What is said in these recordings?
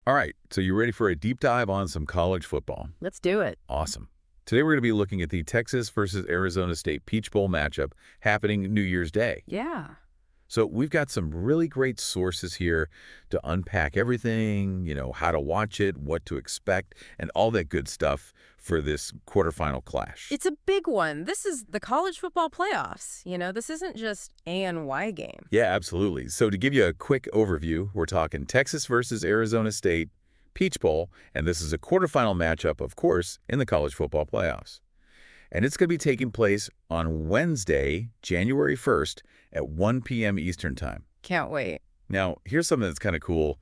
All right, so you ready for a deep dive on some college football? Let's do it. Awesome. Today we're going to be looking at the Texas versus Arizona State Peach Bowl matchup happening New Year's Day. Yeah. So we've got some really great sources here to unpack everything, how to watch it, what to expect, and all that good stuff for this quarterfinal clash. It's a big one. This is the college football playoffs. This isn't just A and Y game. Yeah, absolutely. So to give you a quick overview, we're talking Texas versus Arizona State Peach Bowl, and this is a quarterfinal matchup, of course, in the college football playoffs. And it's going to be taking place on Wednesday, January 1st at 1 p.m. Eastern Time. Can't wait. Now, here's something that's kind of cool.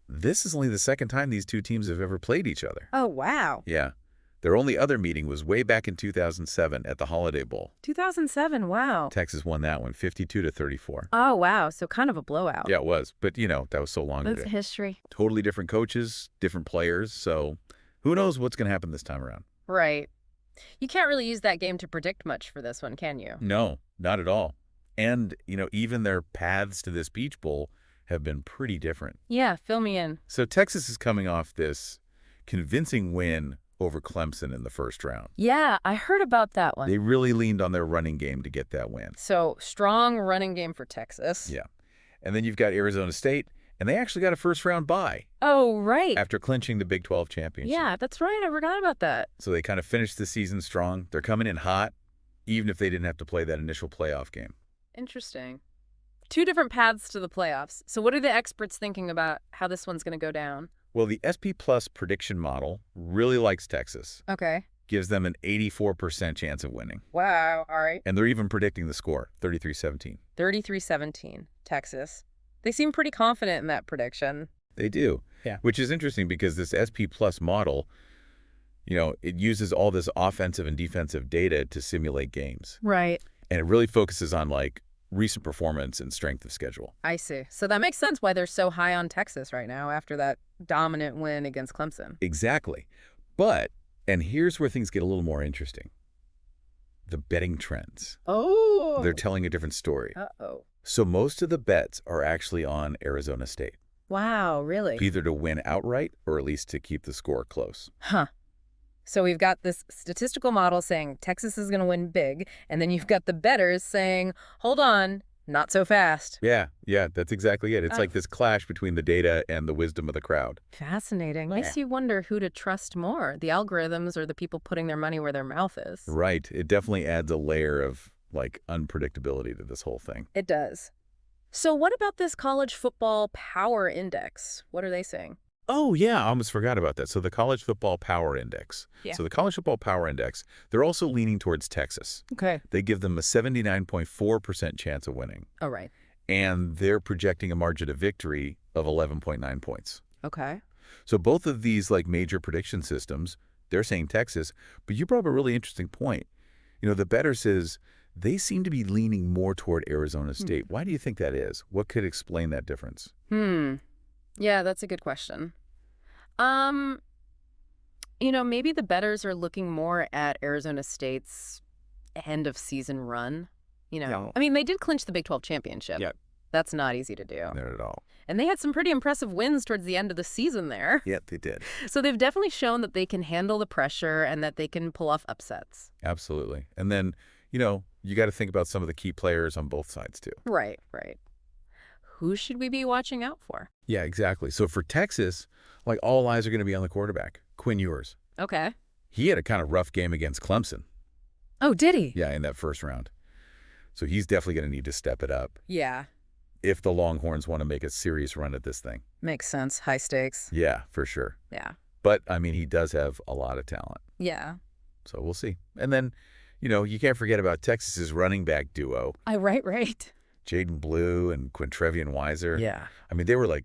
This is only the second time these two teams have ever played each other. Oh, wow. Yeah. Their only other meeting was way back in 2007 at the Holiday Bowl. 2007, wow. Texas won that one, 52-34. Oh, wow. So kind of a blowout. Yeah, it was. But, that was so long ago. That's history. Totally different coaches, different players. So who knows what's going to happen this time around? Right. You can't really use that game to predict much for this one, can you? No, not at all. And, even their paths to this Peach Bowl have been pretty different. Yeah, fill me in. So Texas is coming off this convincing win over Clemson in the first round. Yeah, I heard about that one. They really leaned on their running game to get that win. So, strong running game for Texas. Yeah. And then you've got Arizona State, and they actually got a first-round bye. Oh, right. After clinching the Big 12 championship. Yeah, that's right. I forgot about that. So they kind of finished the season strong. They're coming in hot, even if they didn't have to play that initial playoff game. Interesting. Two different paths to the playoffs. So what are the experts thinking about how this one's going to go down? Well, the SP Plus prediction model really likes Texas. Okay. Gives them an 84% chance of winning. Wow. All right. And they're even predicting the score, 33-17. 33-17, Texas. They seem pretty confident in that prediction. They do. Yeah. Which is interesting because this SP Plus model, it uses all this offensive and defensive data to simulate games. Right. And it really focuses on, recent performance and strength of schedule. I see. So that makes sense why they're so high on Texas right now after that dominant win against Clemson. Exactly. But, and here's where things get a little more interesting. The betting trends. Oh. They're telling a different story. Uh-oh. So most of the bets are actually on Arizona State. Wow, really? Either to win outright or at least to keep the score close. Huh. So we've got this statistical model saying Texas is going to win big, and then you've got the bettors saying, hold on, not so fast. Yeah, that's exactly it. It's like this clash between the data and the wisdom of the crowd. Fascinating. Yeah. Makes you wonder who to trust more, the algorithms or the people putting their money where their mouth is. Right. It definitely adds a layer of, unpredictability to this whole thing. It does. So what about this college football power index? What are they saying? Oh, yeah, I almost forgot about that. So the College Football Power Index. Yeah. So the College Football Power Index, they're also leaning towards Texas. Okay. They give them a 79.4% chance of winning. Oh, right. And they're projecting a margin of victory of 11.9 points. Okay. So both of these, major prediction systems, they're saying Texas. But you brought up a really interesting point. The bettor says they seem to be leaning more toward Arizona State. Why do you think that is? What could explain that difference? Yeah, that's a good question. Maybe the bettors are looking more at Arizona State's end of season run. Yeah. I mean, they did clinch the Big 12 championship. Yeah. That's not easy to do. Not at all. And they had some pretty impressive wins towards the end of the season there. Yeah, they did. So they've definitely shown that they can handle the pressure and that they can pull off upsets. Absolutely. And then, you got to think about some of the key players on both sides, too. Right. Who should we be watching out for? Yeah, exactly. So for Texas, all eyes are going to be on the quarterback, Quinn Ewers. Okay. He had a kind of rough game against Clemson. Oh, did he? Yeah, in that first round. So he's definitely going to need to step it up Yeah. if the Longhorns want to make a serious run at this thing. Makes sense. High stakes. Yeah, for sure. Yeah. But, he does have a lot of talent. Yeah. So we'll see. And then, you can't forget about Texas's running back duo. Right. Jaden Blue and Quintrevian Weiser. Yeah. They were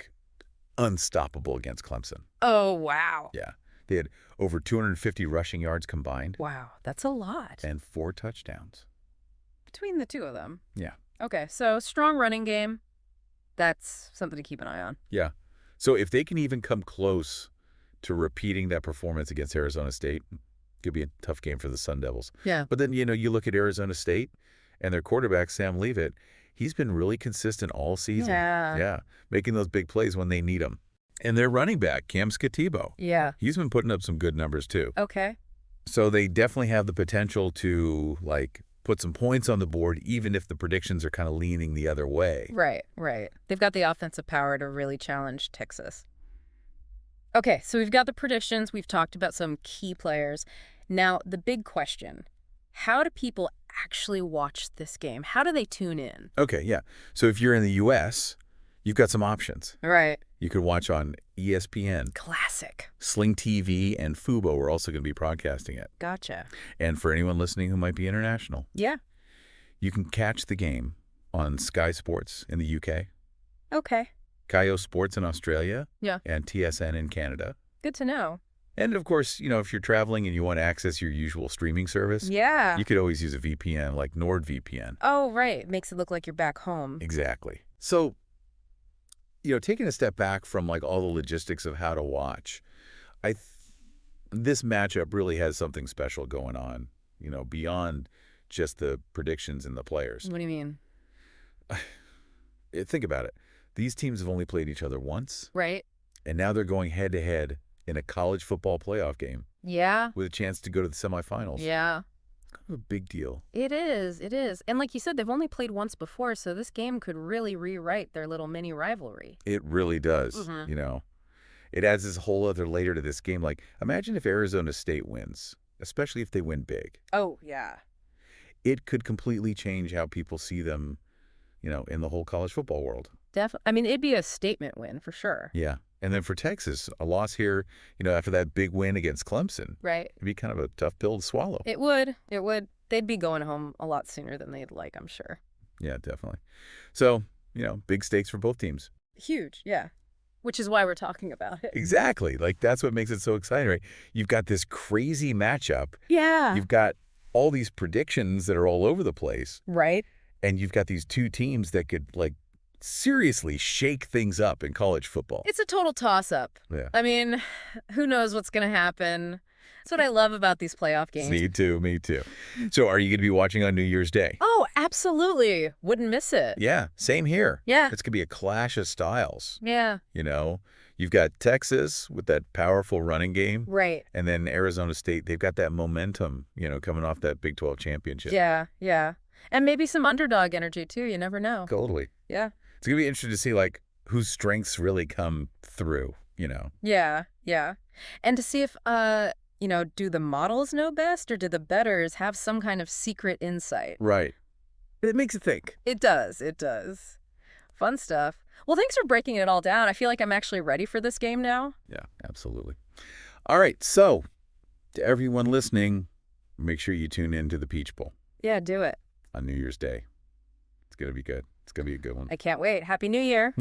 unstoppable against Clemson. Oh, wow. Yeah. They had over 250 rushing yards combined. Wow. That's a lot. And 4 touchdowns. Between the two of them. Yeah. Okay. So strong running game. That's something to keep an eye on. Yeah. So if they can even come close to repeating that performance against Arizona State, it could be a tough game for the Sun Devils. Yeah. But then, you look at Arizona State and their quarterback, Sam Leavitt. He's been really consistent all season. Yeah. Yeah. Making those big plays when they need them. And their running back, Cam Skatibo, Yeah. he's been putting up some good numbers too. Okay. So they definitely have the potential to, like, put some points on the board, even if the predictions are kind of leaning the other way. Right, right. They've got the offensive power to really challenge Texas. Okay, so we've got the predictions. We've talked about some key players. Now, the big question, how do people actually watch this game? How do they tune in? Okay, yeah. So if you're in the U.S., you've got some options. Right. You could watch on ESPN. Classic. Sling TV and Fubo are also going to be broadcasting it. Gotcha. And for anyone listening who might be international, Yeah. you can catch the game on Sky Sports in the UK, Okay. Kayo Sports in Australia, Yeah. and TSN in Canada. Good to know. And of course, if you're traveling and you want to access your usual streaming service, Yeah. you could always use a VPN like NordVPN. Oh, right. Makes it look like you're back home. Exactly. So, taking a step back from like all the logistics of how to watch, this matchup really has something special going on, beyond just the predictions and the players. What do you mean? Think about it. These teams have only played each other once, Right. and now they're going head-to-head in a college football playoff game Yeah. with a chance to go to the semifinals. Yeah. It's kind of a big deal. It is. It is. And like you said, they've only played once before, so this game could really rewrite their little mini rivalry. It really does, Mhm. It adds this whole other layer to this game. Like, imagine if Arizona State wins, especially if they win big. Oh, yeah. It could completely change how people see them, in the whole college football world. Definitely. I mean, it'd be a statement win for sure. Yeah. And then for Texas, a loss here, after that big win against Clemson, Right. it'd be kind of a tough pill to swallow. It would. It would. They'd be going home a lot sooner than they'd like, I'm sure. Yeah, definitely. So, big stakes for both teams. Huge. Yeah. Which is why we're talking about it. Exactly. Like, that's what makes it so exciting, right? You've got this crazy matchup. Yeah. You've got all these predictions that are all over the place. Right. And you've got these two teams that could, like, seriously shake things up in college football. It's a total toss-up. Yeah. I mean, who knows what's going to happen? That's what I love about these playoff games. Me too. Me too. So are you going to be watching on New Year's Day? Oh, absolutely. Wouldn't miss it. Yeah, same here. Yeah. It's going to be a clash of styles. Yeah. You've got Texas with that powerful running game. Right. And then Arizona State, they've got that momentum, coming off that Big 12 championship. Yeah. Yeah. And maybe some underdog energy, too. You never know. Totally. Yeah. It's going to be interesting to see, like, whose strengths really come through, Yeah. Yeah. And to see if, do the models know best or do the bettors have some kind of secret insight? Right. It makes you think. It does. It does. Fun stuff. Well, thanks for breaking it all down. I feel like I'm actually ready for this game now. Yeah, absolutely. All right. So, to everyone listening, make sure you tune in to the Peach Bowl Yeah, do it. on New Year's Day. It's going to be good. It's going to be a good one. I can't wait. Happy New Year.